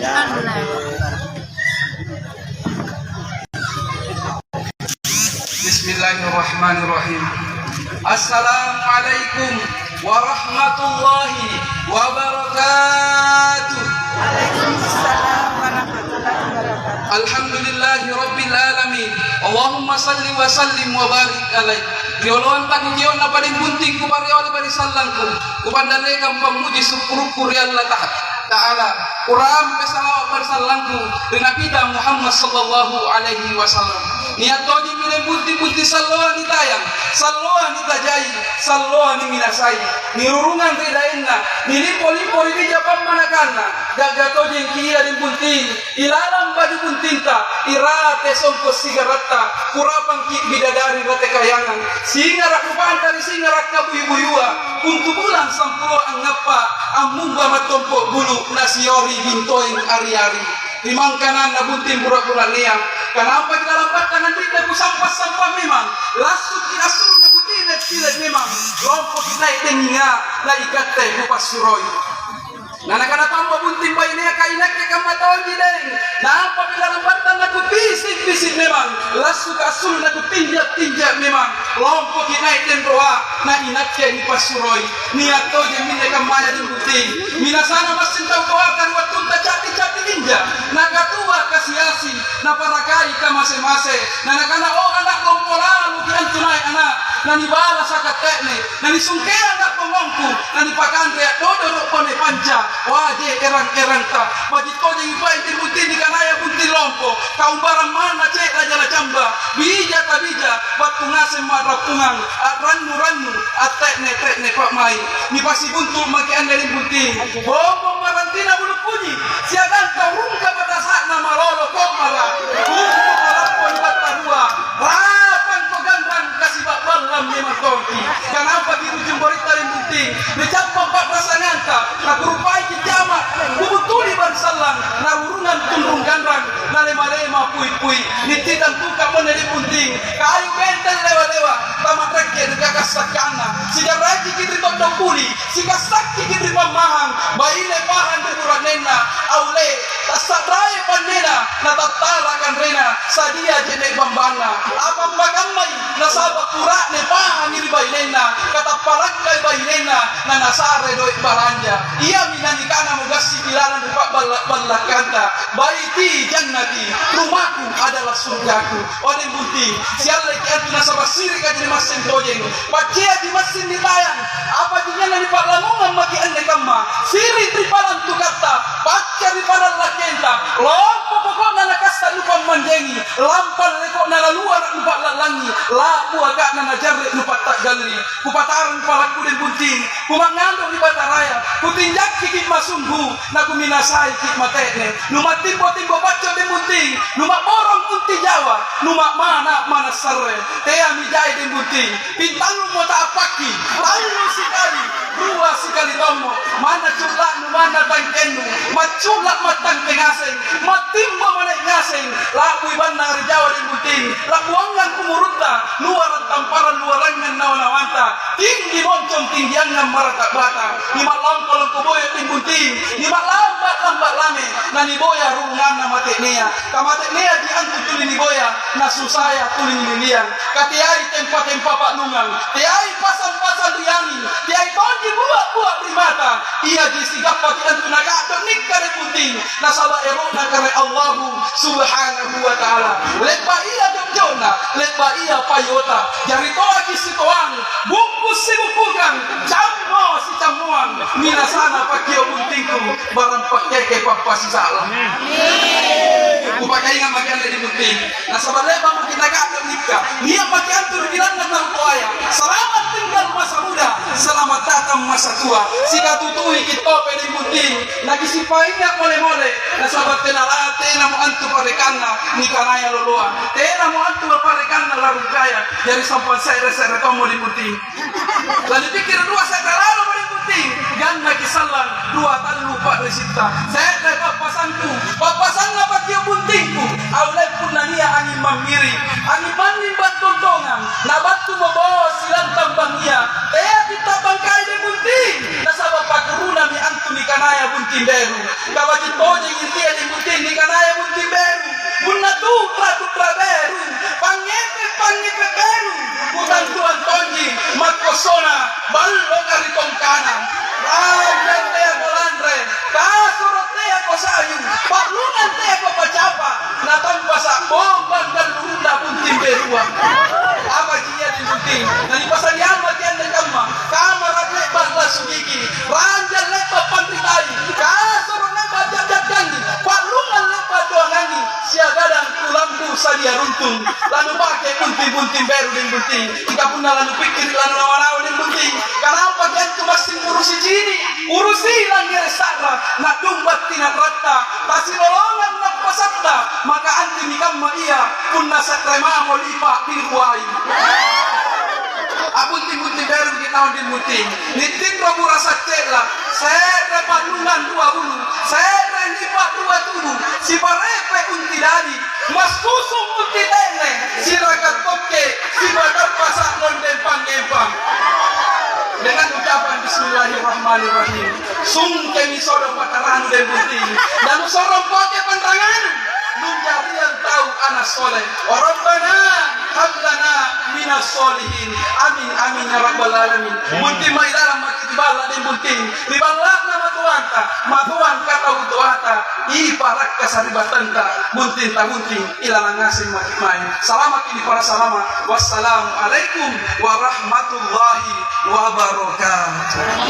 Bismillahirrahmanirrahim. Assalamualaikum warahmatullahi wabarakatuh. Alhamdulillahi rabbil alamin. Allahumma salli wa sallim wa barik alaih. Rioloan pakikion na paling bunting ku pariol bari salangku. Ku pandalekam pamuji syukur ya Allah Ta'ala. Quran pesalawat bersalangku dengan kita Muhammad sallallahu alaihi wasallam. Niat toji mile bunti-bunti salloa ni tayang, salloa ni tajai, salloa ni minasai. Ni rurungan ridainna, ni limpo-limpo ni japam manakanna. Gagato jeng kia di bunting, ilalang baju buntinta, irate songkos sigarata, kurapang ki bidadari rate kayangan. Singa rakupan dari singa rakabuyua, untuk bulan sampulo ang ngapa, amumba matompo bulu nasiori bintoing ari-ari. Limang kanan na bunting pura-pura niang. Kenapa kita lambat tangan kita ku sampah-sampah memang. Lasut kita suruh na kutilet-tilet memang. Lompok kita itenginga na ikate ku pasuroy. Nana-kana tambo bunting bayi niya kainak ke kamatawan gileng. Nampak bila lambatan na kutisik-tisik memang. Lasut asul na kutinjak-tinjak memang. Lompok kita iten roa na inake ni pasuroy. Niat to je minne kamaya di bunting. Minasana masin tau kawakan waktu cati-cati ninja. Nagatua kasiasi na parakai ka mase-mase. Nana-kana anak lompola lukian tunai anak. Nani bala sakat tekne. Nani sungke anak pemongku. Nani pakandre dodo pone panca. Waje erang-erang ta. Bagi toje ipai di bunti di kanaya bunti lompo. Kau barang mana cek aja la camba. Bija ta bija. Batu ngasem marapungang. Rannu-rannu. Tekne pak mai. Ni pasti buntul maki anda di bunti. Bombong marantina bulu puji. Siadan kau rungka pada saat nama lolo kau malah. Bumbu malapon bata dua. Rapan kau gandang kasih bak balam memang tongki. Kenapa di ujung borita di bunti. Dicapa pak pasangan ta. Nak berupai kijamat. Bubutuli bansalang. Narurungan tundung gandang. Nalema-lema pui-pui. Nitidan tuka mana di bunti. Kayu benteng lewa-lewa. Tamat rakyat dekat sakana. Sejak rakyat kita todong puli. Sika sakit kita pamahang. Bayi lepahan berkurang nena. Aule. Tasak raya panena. Natatalakan rena. Sadia jenek bambana. Apang bagamay. Nasabak kurak nepahan iri bayi nena. Kata palakay bayi nena. Nanasare doik baranja. Ia minanikana mugasi bilaran rupak balak kanta. Baiti jannati. Rumahku adalah surgaku. Odeng bunting. Sialai kiatu nasabak siri kajini masin tojeng. Pakia di masin ditayang. Apa dinya nani pak lamungan maki ane kama. Siri tripalan tukata. Pakia di padan lakenta. Lompo pokok nana kasta lupa manjengi. Lampal lekok nana luar lupa lalangi. Lapu agak nana jarre lupa tak galeri. Kupataran palak kudin bunting. Kumangandong di bataraya. Kutinjak kikit masunggu. Naku minasai kik matene. Numa timbo-timbo baco di bunting. Numa borong unti jawa. Numa mana sare. Tea mijai di bunting. Pintalu mo taapaki. Lalu sekali. Dua sekali tomo. Mana culak nu mana tangkenu. Maculak matang tengaseng. Matimba mana ngaseng. Laku ibandang rijawa di bunting. Lakuangan kumurutta. Luaran tamparan luarangan nawanawanta. Tinggi moncong tinggiangan maratak bata. Lima longkolong kuboyo di bunting. Lima lambat lame. Nani boya rungan na mateknea. Kamateknea di antu tuli ni boya. Nasusaya tuli ni lilian. Katiai tempa-tempa pak nungang. Tiai pasang-pasang riangi. Tiai tonji buah-buah primata. Ia disigap pati antu nagato nikare bunting. Nasaba erona kare Allahu subhanahu wa ta'ala. Lekpa ia jomjona. Lekpa ia payota. Jari toa kisitoang. Bungkus si bungkukan. Jammo si camuang. Minasana pakio buntingku. Barang pakeke papasi salah. Kupakai ingat makian dari bunting. Nasaba leba makin nagato nikah. Dia pakai antur bilang tentang toaya. Selamat tinggal masa muda. Selamat datang masa tua. Sika tutui kita pedi bunting. Lagi sipainya mole-mole. Nasaba tenalate namu antu parekanna. Nikanaya loloa. Tena mu antu parekanna larung kaya. Dari sampan saya kamu di bunting. Lalu pikir dua saya terlalu di bunting. Ganna kisalan. Dua talu pak resita. Saya dapat pasangku. Papasan apa dia buntingku. Aulai pun nania angin mamiri. Angin manin batontongan. Nabatu membawa silang tambangnya. Kita bangkai di bunting. Nasabah pakuruna mi antu ni kanaya bunting deru. Kawajin tojeng intia di bunting ni kanaya bunting beru bunna tukra beru pangepe beru bukan tuan tonji makosona ballo karitong kanan rajan tea kolandre kasuro tea kosayu paklungan tea ko pacapa natampa sa bomban dan lunda bunting beruang apa dia di bunting dari pasal yamat yan na kama kamara lebat la sugigi ranjan lebat pantritai kasuro na bajak-jajang paklungan lebat doangangi siagadang kulambu sadia runtung lalu pakai bunting-bunting baru dan bunting jika puna lalu pikir lalu nawan-nawan dan bunting kenapa dia itu masih urusi jini urusi lagi resara nak dumbat tinat rata pasti lolongan nak pasakta maka anti nikam ia punna sakrema molipa dirwai bunting-bunting baru kita di bunting nitin rabu rasa cela saya palungan 2 ulu saya lipat 2 tubuh si parepe unti dari mas susung unti tene si ragat toke si badak pasak londen panggempang dengan ucapan bismillahirrahmanirrahim sungke misodo pataranu dan bunting dan sorong poke pantangan mencari yang tahu anak soleh Rabbana hablana minas solihin amin amin ya rabbal alamin bunting mai dalam makitibala dan bunting ribalak nama tuanta matuan kata utuata iparak kasaribatanta bunting ta bunting ilang ngasin makimai selamat ini para selamat wassalamualaikum warahmatullahi wabarakatuh.